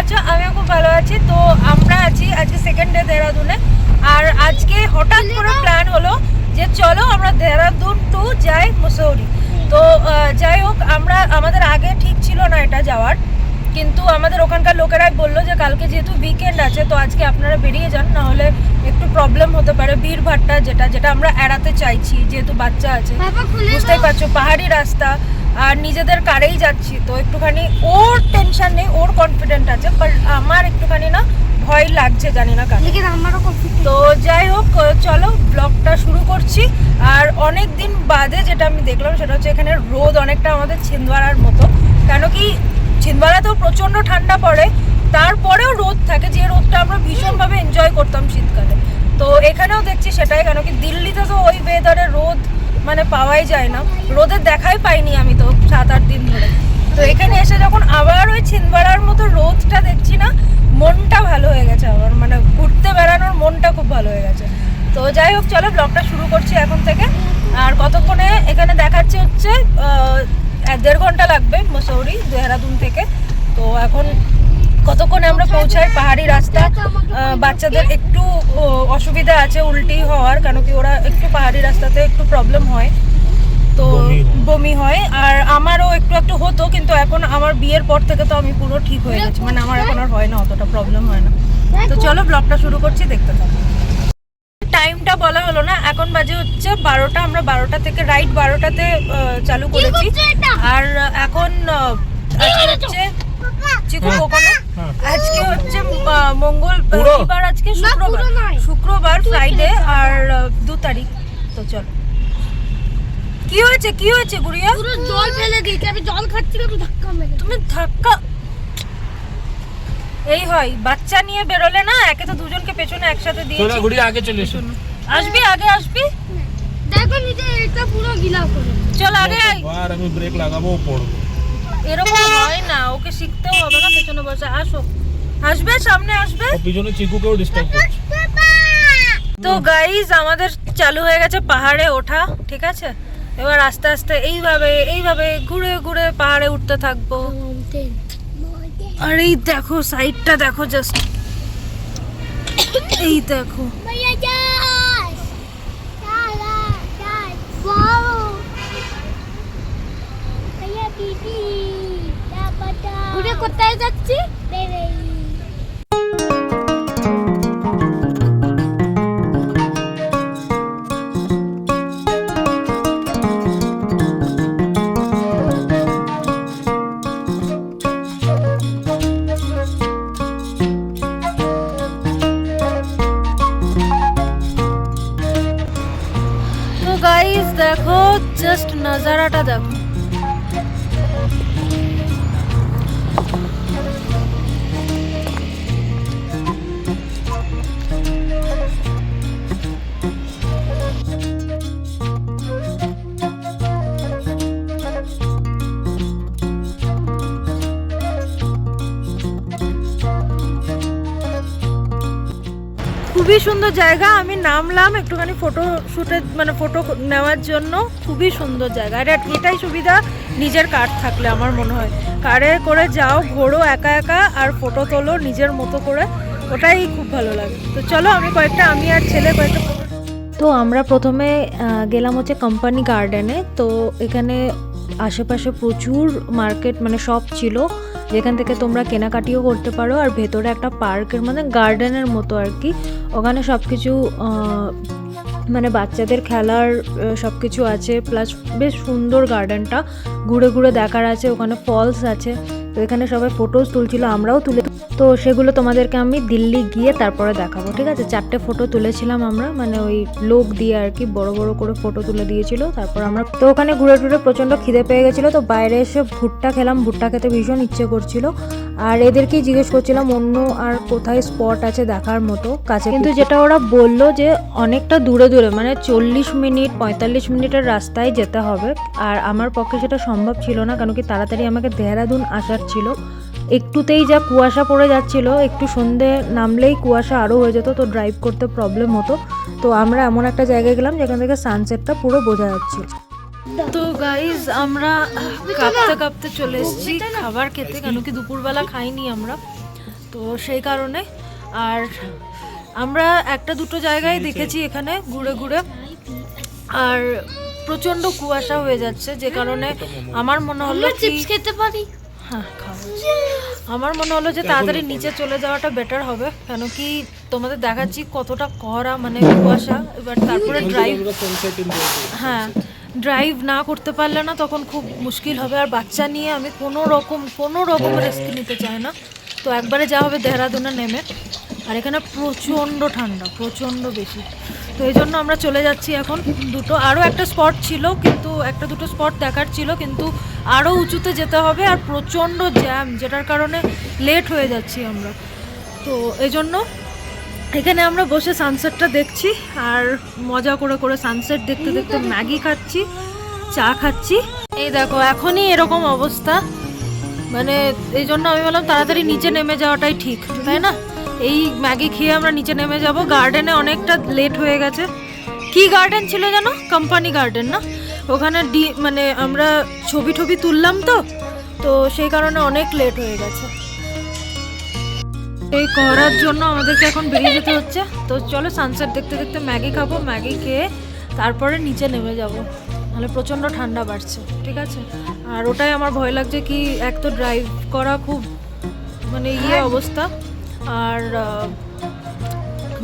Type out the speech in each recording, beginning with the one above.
আছো? আমিও খুব ভালো আছি। তো আমরা আছি আজকে সেকেন্ড ডে দেহরাদুনে। আর আজকে হঠাৎ করে প্ল্যান হলো যে চলো আমরা দেহরাদুন টু যাই মুসৌরি। তো যাই হোক, আমাদের আগে ঠিক ছিল না এটা যাওয়ার, কিন্তু আমাদের ওখানকার লোকেরাই বললো যে কালকে যেহেতু উইকেন্ড আছে তো আজকে আপনারা বেরিয়ে যান, নাহলে একটু প্রবলেম হতে পারে। ভিড়ভাট্টা যেটা আমরা এড়াতে চাইছি, যেহেতু বাচ্চা আছে, বুঝতেই পারছো, পাহাড়ি রাস্তা আর নিজেদের কারেই যাচ্ছি, তো একটুখানি ওর টেনশন নেই, ওর কনফিডেন্ট আছে, বাট আমার একটুখানি না ভয় লাগছে, জানি না কেন। তো যাই হোক, চলো ব্লগটা শুরু করছি। আর অনেক দিন বাদে যেটা আমি দেখলাম সেটা হচ্ছে এখানে রোদ অনেকটা আমাদের ছিন্দওয়াড়ার মতো। কেন কি ছিন্দওয়াড়াতেও প্রচণ্ড ঠান্ডা পড়ে, তারপরেও রোদ থাকে, যে রোদটা আমরা ভীষণভাবে এনজয় করতাম শীতকালে। তো এখানেও দেখছি সেটাই, কেন কি দিল্লিতে তো ওই ওয়েদারে রোদ মানে পাওয়াই যায় না, রোদের দেখাই পাইনি আমি তো 7-8 দিন ধরে। তো এখানে এসে যখন আবার ওই ছিন্দওয়াড়ার মতো রোদটা দেখছি না, মনটা ভালো হয়ে গেছে আমার, মানে ঘুরতে বেড়ানোর মনটা খুব ভালো হয়ে গেছে। তো যাই হোক, চলো ব্লগটা শুরু করছি এখন থেকে। আর কতক্ষণে এখানে দেখাচ্ছে হচ্ছে 1.5 ঘন্টা লাগবে মুসৌরি দেহরাদুন থেকে। তো এখন কতক্ষণে আমরা পৌঁছাই, পাহাড়ি রাস্তা, বাচ্চাদের একটু অসুবিধা আছে উল্টি হওয়ার, কেন কি ওরা একটু পাহাড়ি রাস্তাতে একটু প্রবলেম হয়, তো বমি হয়। আর আমারও একটু হতো, কিন্তু এখন আমার বিয়ের পর থেকে তো আমি পুরো ঠিক হয়ে গেছি, মানে আমার এখন আর হয় না, অতটা প্রবলেম হয় না। তো চলো ব্লগটা শুরু করছি, দেখতে থাকো। টাইমটা বলা হলো না, এখন বাজে হচ্ছে 12টা। আমরা 12টা থেকে রাইড 12টাতে চালু করেছি। আর এখন হচ্ছে চিকু কোকোনা, আজকে হচ্ছে মঙ্গলবার, আজকে শুক্রবার ফ্রাইডে আর 2 তারিখ। তো চলো, কি হয়েছে গুড়িয়া? পুরো জল ফেলে দিয়েছি, আমি জল খাচ্ছিলাম, ধাক্কা মেরে। তুমি ধাক্কা এই হয় বাচ্চা নিয়ে বেরোলে না, একে তো দুজনকে পেছনে একসাথে দিয়েছি। চলো গুড়িয়া আগে চলে এসো। আসবি আগে আসবি, দেখো নিচে এটা পুরো গিলা করে। চল আগে আই, আর আমি ব্রেক লাগাবো পড়বো। এরকম হয় না, ওকে শিখতেও হবে না, পেছনে বসে আসো। আসবে, সামনে আসবে, পিছনে চিকুকেও ডিস্টার্ব করছে। তো গাইস, আমাদের চালু হয়ে গেছে পাহাড়ে ওঠা, ঠিক আছে? এবার আস্তে আস্তে এইভাবে ঘুরে ঘুরে পাহাড়ে উঠতে থাকবো। আর এই দেখো সাইডটা দেখো, জাস্ট এই দেখো। কোথায় যাচ্ছি? গাইস দেখো, জাস্ট নজারাটা দেখো। খুবই সুন্দর জায়গা। আমি নামলাম একটুখানি ফটো শুটের, মানে ফটো নেওয়ার জন্য। খুবই সুন্দর জায়গা। আর এটাই সুবিধা নিজের কার থাকলে, আমার মনে হয় কারে করে যাও, ঘোরো একা একা, আর ফটো তোলো নিজের মতো করে, ওটাই খুব ভালো লাগে। তো চলো আমি আর ছেলে কয়েকটা। তো আমরা প্রথমে গেলাম হচ্ছে কোম্পানি গার্ডেনে। তো এখানে আশেপাশে প্রচুর মার্কেট, মানে শপ ছিল, যেখান থেকে তোমরা কেনাকাটিও করতে পারো। আর ভেতরে একটা পার্কের মানে গার্ডেনের মতো আর কি, ওখানে সব কিছু মানে বাচ্চাদের খেলার সব কিছু আছে, প্লাস বেশ সুন্দর গার্ডেনটা, ঘুরে ঘুরে দেখার আছে। ওখানে ফলস আছে, তো এখানে সবাই ফটোজ তুলছিল, আমরাও তুলে, তো সেগুলো তোমাদেরকে আমি দিল্লি গিয়ে তারপরে দেখাবো, ঠিক আছে? 4টে ফটো তুলেছিলাম আমরা, মানে ওই লোক দিয়ে আর কি বড় বড় করে ফটো তুলে দিয়েছিল। তারপর আমরা তো ওখানে ঘুরে ঘুরে প্রচণ্ড খিদে পেয়ে গেছিলো, তো বাইরে এসে ভুট্টা খেলাম, ভুট্টা খেতে ভীষণ ইচ্ছে করছিল। আর এদেরকেই জিজ্ঞেস করছিলাম অন্য আর কোথায় স্পট আছে দেখার মতো কাছে, কিন্তু যেটা ওরা বললো যে অনেকটা দূরে দূরে, মানে 40 মিনিট 45 মিনিটের রাস্তায় যেতে হবে। আর আমার পক্ষে সেটা সম্ভব ছিল না, কারণ কি তাড়াতাড়ি আমাকে দেহরাদুন আসার ছিল। একটুতেই যা কুয়াশা পড়ে যাচ্ছিল, একটু সন্ধে নামলেই কুয়াশা আরও হয়ে যেত, তো ড্রাইভ করতে প্রবলেম হতো। তো আমরা এমন একটা জায়গায় গেলাম যেখান থেকে সানসেটটা পুরো বোঝা যাচ্ছে। তো গাইজ আমরা কাঁপতে কাঁপতে চলে এসেছি খাবার খেতে, কেন কি দুপুরবেলা খাইনি আমরা। তো সেই কারণে। আর আমরা একটা দুটো জায়গায় দেখেছি এখানে ঘুরে ঘুরে, আর প্রচণ্ড কুয়াশা হয়ে যাচ্ছে, যে কারণে আমার মনে হলো চিপস খেতে পারি। হ্যাঁ খাবো। আমার মনে হলো যে তাড়াতাড়ি নিচে চলে যাওয়াটা বেটার হবে, কেন কি তোমাদের দেখাচ্ছি কতটা কড়া মানে কুয়াশা। এবার তারপরে হ্যাঁ ড্রাইভ না করতে পারলে না তখন খুব মুশকিল হবে, আর বাচ্চা নিয়ে আমি কোনো রকম রিস্ক নিতে চাই না। তো একবারে যা হবে দেহরাদুনে নেমে, আর এখানে প্রচণ্ড ঠান্ডা, প্রচণ্ড বেশি। তো এই জন্য আমরা চলে যাচ্ছি এখন। আরও একটা স্পট ছিল, কিন্তু একটা দুটো স্পট দেখার ছিল, কিন্তু আরও উঁচুতে যেতে হবে আর প্রচণ্ড জ্যাম, যেটার কারণে লেট হয়ে যাচ্ছি আমরা। তো এই জন্য এখানে আমরা বসে সানসেটটা দেখছি, আর মজা করে করে সানসেট দেখতে দেখতে ম্যাগি খাচ্ছি, চা খাচ্ছি। এই দেখো এখনই এরকম অবস্থা, মানে এই জন্য আমি বললাম তাড়াতাড়ি নিচে নেমে যাওয়াটাই ঠিক, তাই না? এই ম্যাগি খেয়ে আমরা নিচে নেমে যাব। গার্ডেনে অনেকটা লেট হয়ে গেছে। কি গার্ডেন ছিল যেন, কোম্পানি গার্ডেন না? ওখানে মানে আমরা ছবি তুললাম, তো সেই কারণে অনেক লেট হয়ে গেছে। এই করার জন্য আমাদেরকে এখন বেরিয়ে যেতে হচ্ছে। তো চলো সানসেট দেখতে দেখতে ম্যাগি খাবো, ম্যাগি খেয়ে তারপরে নিচে নেমে যাব, নাহলে প্রচণ্ড ঠান্ডা বাড়ছে, ঠিক আছে? আর ওটাই আমার ভয় লাগছে, কি এক তো ড্রাইভ করা খুব মানে অবস্থা, আর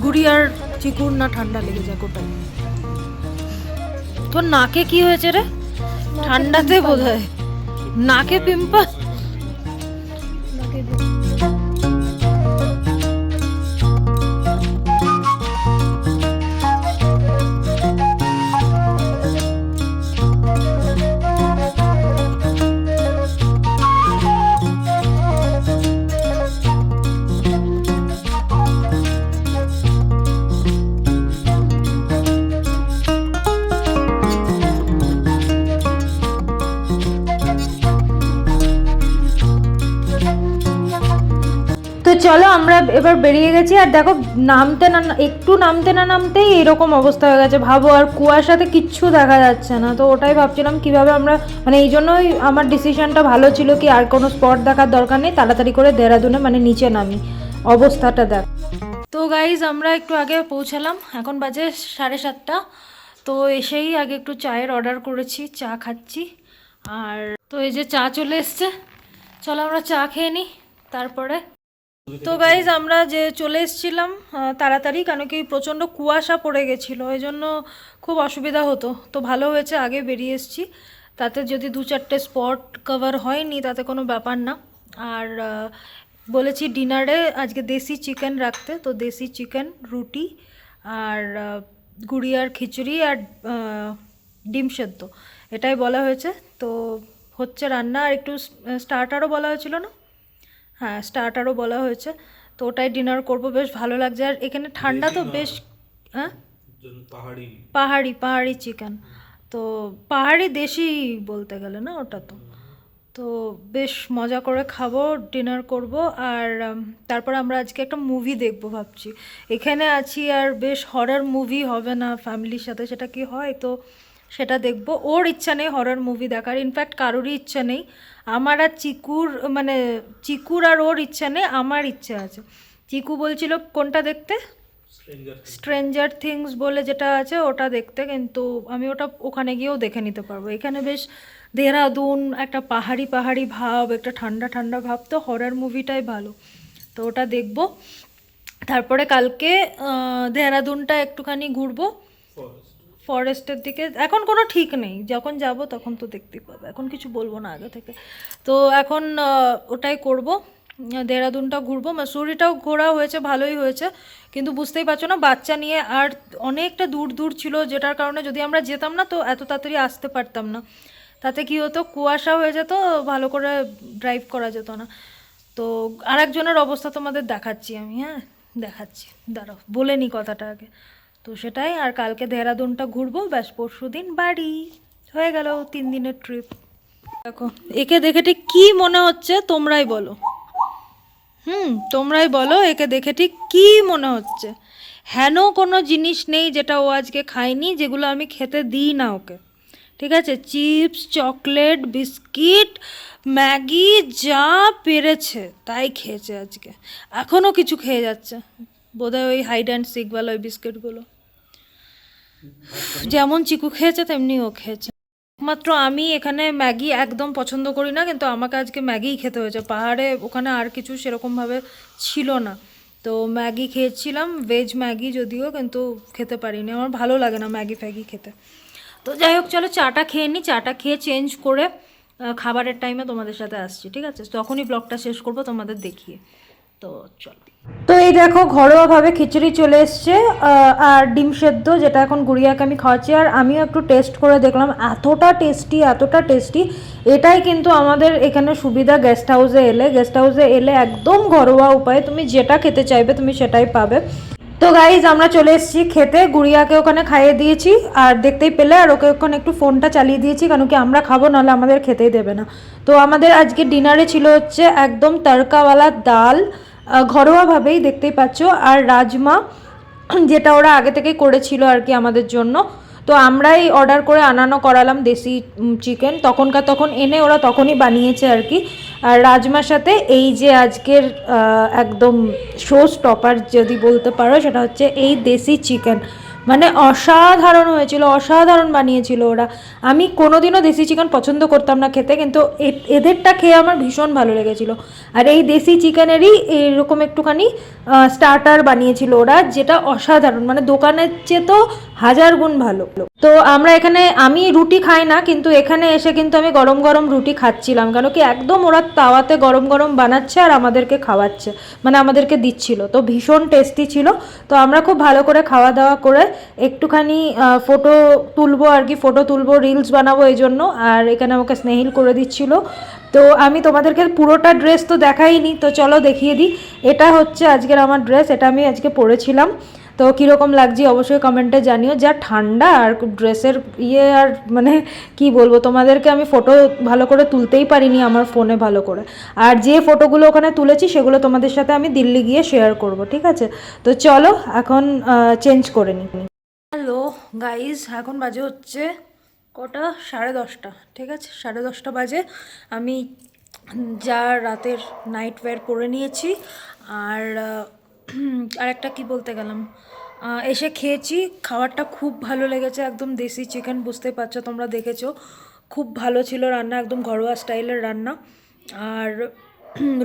গুড়িয়ার চিকুর না ঠান্ডা লেগে যাক ওটাই। তোর নাকে কি হয়েছে রে? ঠান্ডাতে বোধহয় নাকে পিম্পল। চলো আমরা এবার বেরিয়ে গেছি, আর দেখো নামতে না নামতেই এরকম অবস্থা হয়ে গেছে, ভাবো। আর কুয়াশাতে কিচ্ছু দেখা যাচ্ছে না। তো ওটাই ভাবছিলাম কিভাবে আমরা, মানে এই জন্যই আমার ডিসিশনটা ভালো ছিল কি আর কোনো স্পট দেখার দরকার নেই, তাড়াতাড়ি করে দেহরাদুনে মানে নিচে নামি, অবস্থাটা দেখ। তো গাইজ আমরা একটু আগে পৌঁছালাম, এখন বাজে 7:30। তো এসেই আগে একটু চায়ের অর্ডার করেছি, চা খাচ্ছি। আর তো এই যে চা চলে এসছে, চলো আমরা চা খেয়ে নিই তারপরে। তো গাইজ আমরা যে চলে এসেছিলাম তাড়াতাড়ি, কেন কি প্রচণ্ড কুয়াশা পড়ে গেছিলো, এই জন্য খুব অসুবিধা হতো। তো ভালো হয়েছে আগে বেরিয়ে এসেছি, তাতে যদি 2-4টে স্পট কভার হয়নি তাতে কোনো ব্যাপার না। আর বলেছি ডিনারে আজকে দেশি চিকেন রাখতে, তো দেশি চিকেন, রুটি আর গুড়িয়ার খিচুড়ি আর ডিম সেদ্ধ, এটাই বলা হয়েছে। তো হচ্ছে রান্না, আর একটু স্টার্টারও বলা হয়েছিল না? হ্যাঁ স্টার্টারও বলা হয়েছে। তো ওটাই ডিনার করব, বেশ ভালো লাগছে। আর এখানে ঠান্ডা তো বেশ। হ্যাঁ পাহাড়ি চিকেন, তো পাহাড়ি দেশি বলতে গেলে না ওটা। তো বেশ মজা করে খাবো, ডিনার করব। আর তারপর আমরা আজকে একটা মুভি দেখবো ভাবছি। এখানে আছি আর বেশ হরর মুভি হবে না ফ্যামিলির সাথে, সেটা কি হয়? তো সেটা দেখবো। ওর ইচ্ছা নেই হরর মুভি দেখার, ইনফ্যাক্ট কারোরই ইচ্ছা নেই। আমার আর চিকুর আর ওর ইচ্ছা নেই, আমার ইচ্ছা আছে। চিকু বলছিল কোনটা দেখতে, স্ট্রেঞ্জার থিংস বলে যেটা আছে ওটা দেখতে, কিন্তু আমি ওটা ওখানে গিয়েও দেখে নিতে পারবো। এখানে বেশ দেহরাদুন একটা পাহাড়ি ভাব, একটা ঠান্ডা ভাব, তো হরর মুভিটাই ভালো। তো ওটা দেখব। তারপরে কালকে দেহরাদুনটা একটুখানি ঘুরবো, ফরেস্টের দিকে। এখন কোনো ঠিক নেই, যখন যাব তখন তো দেখতেই পাবে, এখন কিছু বলবো না আগে থেকে। তো এখন ওটাই করব, দেহরাদুনটা ঘুরবো। মাসুরিটাও ঘোরা হয়েছে, ভালোই হয়েছে, কিন্তু বুঝতেই পারছো না বাচ্চা নিয়ে আর অনেকটা দূর ছিল, যেটার কারণে যদি আমরা যেতাম না তো এত তাড়াতাড়ি আসতে পারতাম না। তাতে কি হতো, কুয়াশা হয়ে যেত, ভালো করে ড্রাইভ করা যেত না। তো আরেকজনের অবস্থা তোমাদের দেখাচ্ছি আমি, হ্যাঁ দেখাচ্ছি, দাঁড়াও বলে নি কথাটা আগে। তো সেটাই, আর কালকে দেহরাদুনটা ঘুরবো, ব্যাস পরশু দিন বাড়ি। হয়ে গেল 3 দিনের ট্রিপ। দেখো একে দেখে ঠিক কী মনে হচ্ছে তোমরাই বলো, তোমরাই বলো একে দেখে ঠিক কী মনে হচ্ছে। হেন কোনো জিনিস নেই যেটা ও আজকে খায়নি, যেগুলো আমি খেতে দিই না ওকে, ঠিক আছে, চিপস, চকলেট, বিস্কিট, ম্যাগি যা পেরেছে তাই খেয়েছে আজকে। এখনও কিছু খেয়ে যাচ্ছে, বোধহয় ওই হাইড অ্যান্ড সিকওয়ালা ওই বিস্কিটগুলো। যেমন চিকু খেয়েছে তেমনি ও খেয়েছে। একমাত্র আমি এখানে ম্যাগি একদম পছন্দ করি না, কিন্তু আমাকে আজকে ম্যাগিই খেতে হয়েছে। পাহাড়ে ওখানে আর কিছু সেরকমভাবে ছিল না, তো ম্যাগি খেয়েছিলাম, ভেজ ম্যাগি যদিও, কিন্তু খেতে পারিনি, আমার ভালো লাগে না ম্যাগি ফ্যাগি খেতে। তো যাই হোক, চলো চাটা খেয়ে নিই, চাটা খেয়ে চেঞ্জ করে খাবারের টাইমে তোমাদের সাথে আসছি, ঠিক আছে? তখনই ব্লগটা শেষ করবো তোমাদের দেখিয়ে। তো চলো। তো এই দেখো ঘরোয়াভাবে খিচুড়ি চলে এসছে আর ডিম সেদ্ধ, যেটা এখন গুড়িয়াকে আমি খাওয়াচ্ছি। আর আমিও একটু টেস্ট করে দেখলাম, এতটা টেস্টি। এটাই কিন্তু আমাদের এখানে সুবিধা গেস্ট হাউসে এলে একদম ঘরোয়া উপায়ে তুমি যেটা খেতে চাইবে তুমি সেটাই পাবে। তো গাইজ আমরা চলে এসেছি খেতে, গুড়িয়াকে ওখানে খাইয়ে দিয়েছি আর দেখতেই পেলে, আর ওকে ওখানে একটু ফোনটা চালিয়ে দিয়েছি, কারণ কি আমরা খাবো, নাহলে আমাদের খেতেই দেবে না। তো আমাদের আজকে ডিনারে ছিল হচ্ছে একদম তড়কাওয়ালা ডাল, ঘরোয়াভাবেই দেখতেই পাচ্ছ, আর রাজমা, যেটা ওরা আগে থেকেই করেছিল আর কি আমাদের জন্য। তো আমরাই অর্ডার করে আনানো করালাম দেশি চিকেন, তখন এনে ওরা তখনই বানিয়েছে আর কি। আর রাজমার সাথে এই যে আজকের একদম শো স্টপার যদি বলতে পারো, সেটা হচ্ছে এই দেশি চিকেন। মানে অসাধারণ হয়েছিল, অসাধারণ বানিয়েছিল ওরা। আমি কোনোদিনও দেশি চিকেন পছন্দ করতাম না খেতে, কিন্তু এদেরটা খেয়ে আমার ভীষণ ভালো লেগেছিল। আর এই দেশি চিকেনেরই এরকম একটুখানি স্টার্টার বানিয়েছিল ওরা, যেটা অসাধারণ, মানে দোকানের চেয়ে তো 1000 গুণ ভালো। তো আমরা এখানে, আমি রুটি খাই না, কিন্তু এখানে এসে কিন্তু আমি গরম গরম রুটি খাচ্ছিলাম, কারণ কি একদম ওরা তাওয়াতে গরম গরম বানাচ্ছে আর আমাদেরকে খাওয়াচ্ছে, মানে আমাদেরকে দিচ্ছিল। তো ভীষণ টেস্টি ছিল। তো আমরা খুব ভালো করে খাওয়া দাওয়া করে একটুখানি ফটো তুলবো আর কি, রিলস বানাবো এই জন্য। আর এখানে আমাকে স্নেহিল করে দিচ্ছিল। তো আমি তোমাদেরকে পুরোটা ড্রেস তো দেখাইনি, তো চলো দেখিয়ে দিই। এটা হচ্ছে আজকের আমার ড্রেস, এটা আমি আজকে পরেছিলাম। তো কীরকম লাগছে অবশ্যই কমেন্টে জানিও। যা ঠান্ডা, আর ড্রেসের আর মানে কি বলবো তোমাদেরকে, আমি ফটো ভালো করে তুলতেই পারিনি আমার ফোনে ভালো করে। আর যে ফটোগুলো ওখানে তুলেছি সেগুলো তোমাদের সাথে আমি দিল্লি গিয়ে শেয়ার করব, ঠিক আছে? তো চলো এখন চেঞ্জ করে নিই। হ্যালো গাইজ, এখন বাজে হচ্ছে কটা, 10:30, ঠিক আছে? 10:30 বাজে। আমি যা রাতের নাইট ওয়্যার পরে নিয়েছি। আর আরেকটা কি বলতে গেলাম, এসে খেয়েছি, খাবারটা খুব ভালো লেগেছে, একদম দেশি চিকেন, বুঝতে পারছো তোমরা, দেখেছো খুব ভালো ছিল রান্না, একদম ঘরোয়া স্টাইলের রান্না। আর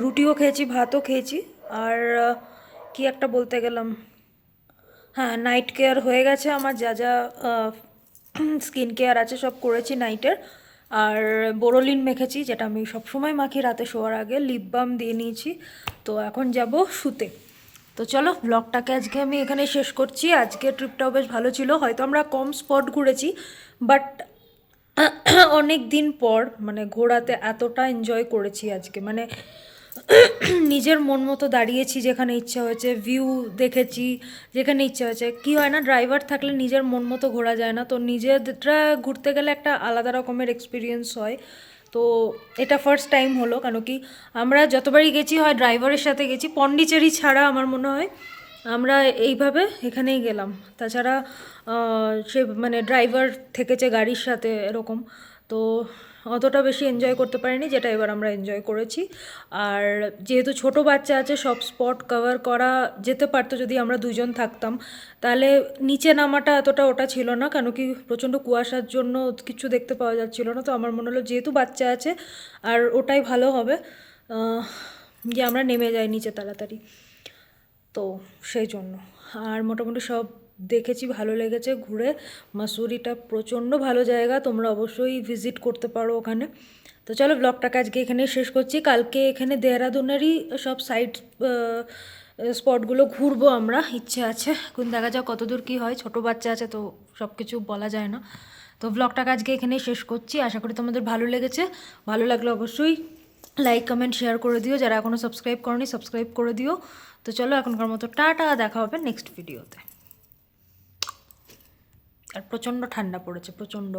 রুটিও খেয়েছি, ভাতও খেয়েছি। আর কি একটা বলতে গেলাম, হ্যাঁ, নাইট কেয়ার হয়ে গেছে আমার, যা যা স্কিন কেয়ার আছে সব করেছি নাইটের। আর বোরোলিন মেখেছি, যেটা আমি সবসময় মাখি রাতে শোয়ার আগে, লিপ বাম দিয়ে নিয়েছি। তো এখন যাব শুতে। তো চলো ব্লগটাকে আজকে আমি এখানে শেষ করছি। আজকে ট্রিপটাও বেশ ভালো ছিল, হয়তো আমরা কম স্পট ঘুরেছি, বাট অনেক দিন পর মানে ঘোরাতে এতটা এনজয় করেছি আজকে, মানে নিজের মন মতো দাঁড়িয়েছি, যেখানে ইচ্ছা হয়েছে ভিউ দেখেছি, যেখানে ইচ্ছা হয়েছে। কি হয় না, ড্রাইভার থাকলে নিজের মন মতো ঘোরা যায় না, তো নিজেরটা ঘুরতে গেলে একটা আলাদা রকমের এক্সপিরিয়েন্স হয়। তো এটা ফার্স্ট টাইম হলো, কেন কি আমরা যতবারই গেছি হয় ড্রাইভারের সাথে গেছি, পন্ডিচেরি ছাড়া আমার মনে হয় আমরা এইভাবে এখানেই গেলাম। তাছাড়া সে মানে ড্রাইভার থেকেছে গাড়ির সাথে এরকম, তো অতটা বেশি এনজয় করতে পারিনি, যেটা এবার আমরা এনজয় করেছি। আর যেহেতু ছোট বাচ্চা আছে, সব স্পট কভার করা যেতে পারতো যদি আমরা দুজন থাকতাম, তাহলে নিচে নামাটা এতটা ওটা ছিল না, কেন কি প্রচণ্ড কুয়াশার জন্য কিছু দেখতে পাওয়া যাচ্ছিল না। তো আমার মনে হলো যেহেতু বাচ্চা আছে আর ওটাই ভালো হবে যে আমরা নেমে যাই নিচে তাড়াতাড়ি, তো সেই জন্য। আর মোটামুটি সব দেখেছি, ভালো লেগেছে ঘুরে। মাসুরিটা প্রচণ্ড ভালো জায়গা, তোমরা অবশ্যই ভিজিট করতে পারো ওখানে। তো চলো ব্লগটাকে আজকে এখানেই শেষ করছি। কালকে এখানে দেহরাদুনেরই সব সাইড স্পটগুলো ঘুরবো আমরা, ইচ্ছে আছে, কোন দেখা যাক কতদূর কী হয়, ছোটো বাচ্চা আছে তো সব কিছু বলা যায় না। তো ব্লগটাকে আজকে এখানেই শেষ করছি, আশা করি তোমাদের ভালো লেগেছে। ভালো লাগলে অবশ্যই লাইক কমেন্ট শেয়ার করে দিও, যারা এখনও সাবস্ক্রাইব করনি সাবস্ক্রাইব করে দিও। তো চলো এখনকার মতো টাটা, দেখা হবে নেক্সট ভিডিওতে। আর প্রচণ্ড ঠান্ডা পড়েছে, প্রচণ্ড।